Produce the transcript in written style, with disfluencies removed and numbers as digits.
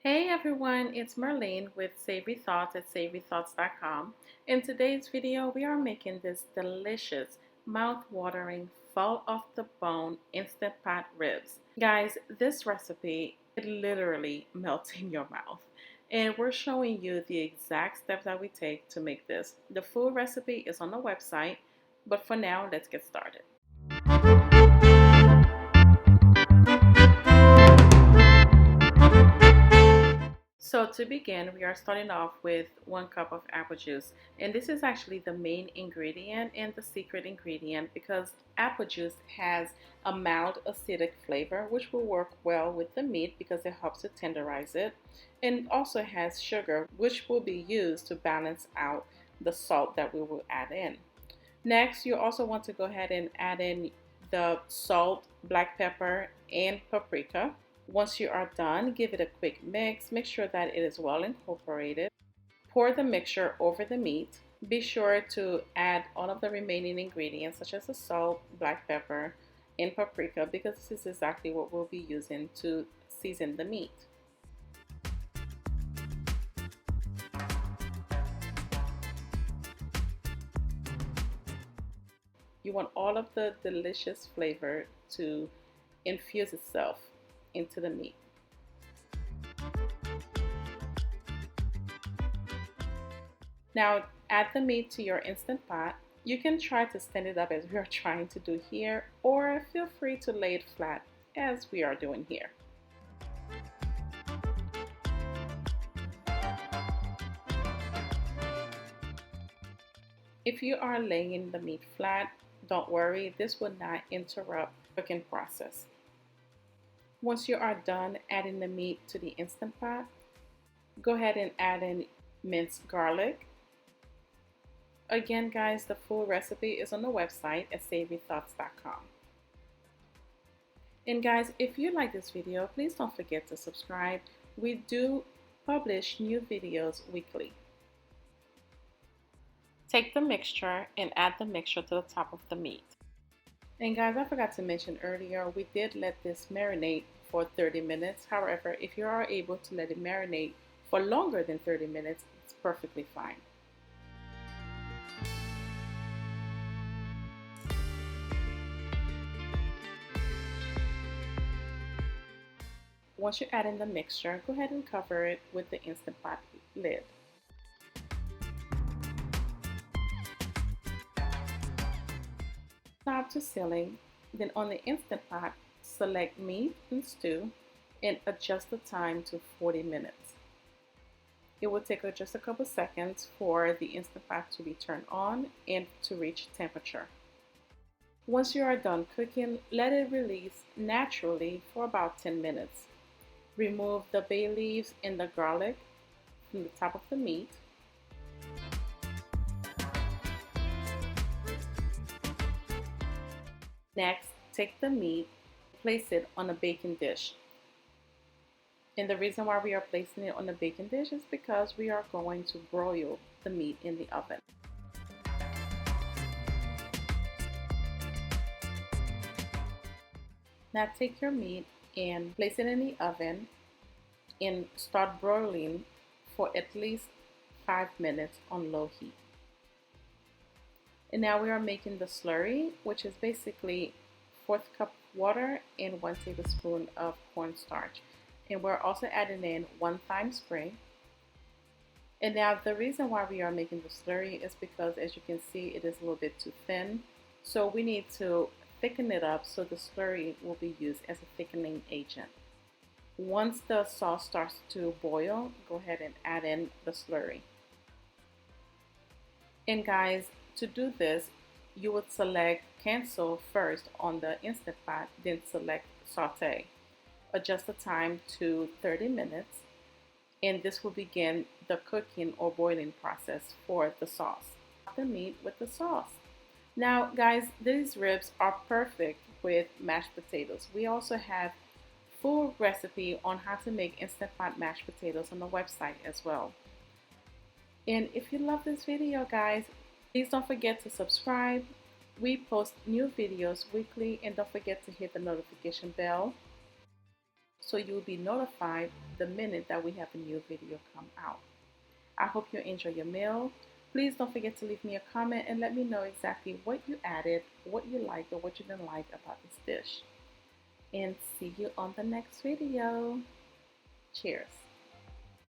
Hey everyone, it's Marlene with Savory Thoughts at savorythoughts.com. In today's video, we are making this delicious, mouth-watering, fall off the bone instant pot ribs. Guys, this recipe, it literally melts in your mouth. And we're showing you the exact steps that we take to make this. The full recipe is on the website, but for now, let's get started. So to begin, we are starting off with 1 cup of apple juice. And this is actually the main ingredient and the secret ingredient because apple juice has a mild acidic flavor which will work well with the meat because it helps to tenderize it. And also has sugar which will be used to balance out the salt that we will add in. Next, you also want to go ahead and add in the salt, black pepper, and paprika. Once you are done, give it a quick mix. Make sure that it is well incorporated. Pour the mixture over the meat. Be sure to add all of the remaining ingredients such as the salt, black pepper, and paprika because this is exactly what we'll be using to season the meat. You want all of the delicious flavor to infuse itself into the meat. Now add the meat to your Instant Pot. You can try to stand it up as we are trying to do here, or feel free to lay it flat as we are doing here. If you are laying the meat flat, don't worry, this will not interrupt the cooking process. Once you are done adding the meat to the Instant Pot, go ahead and add in minced garlic. Again, guys, the full recipe is on the website at savorythoughts.com. And guys, if you like this video, please don't forget to subscribe. We do publish new videos weekly. Take the mixture and add the mixture to the top of the meat. And guys, I forgot to mention earlier, we did let this marinate for 30 minutes. However, if you are able to let it marinate for longer than 30 minutes, it's perfectly fine. Once you add in the mixture, go ahead and cover it with the Instant Pot lid. Top to ceiling, then on the Instant Pot, select meat and stew and adjust the time to 40 minutes. It will take just a couple seconds for the Instant Pot to be turned on and to reach temperature. Once you are done cooking, let it release naturally for about 10 minutes. Remove the bay leaves and the garlic from the top of the meat. Next, take the meat, place it on a baking dish. And the reason why we are placing it on the baking dish is because we are going to broil the meat in the oven. Now take your meat and place it in the oven and start broiling for at least 5 minutes on low heat. And now we are making the slurry, which is basically 1/4 cup water and 1 tablespoon of cornstarch. And we're also adding in 1 thyme sprig. And now the reason why we are making the slurry is because, as you can see, it is a little bit too thin. So we need to thicken it up so the slurry will be used as a thickening agent. Once the sauce starts to boil, go ahead and add in the slurry. And guys, to do this, you would select cancel first on the Instant Pot, then select saute. Adjust the time to 30 minutes, and this will begin the cooking or boiling process for the sauce. The meat with the sauce. Now, guys, these ribs are perfect with mashed potatoes. We also have full recipe on how to make Instant Pot mashed potatoes on the website as well. And if you love this video, guys, please don't forget to subscribe. We post new videos weekly, and don't forget to hit the notification bell. so you'll be notified the minute that we have a new video come out. I hope you enjoy your meal. Please don't forget to leave me a comment and let me know exactly what you added, what you liked, or what you didn't like about this dish. And see you on the next video. Cheers.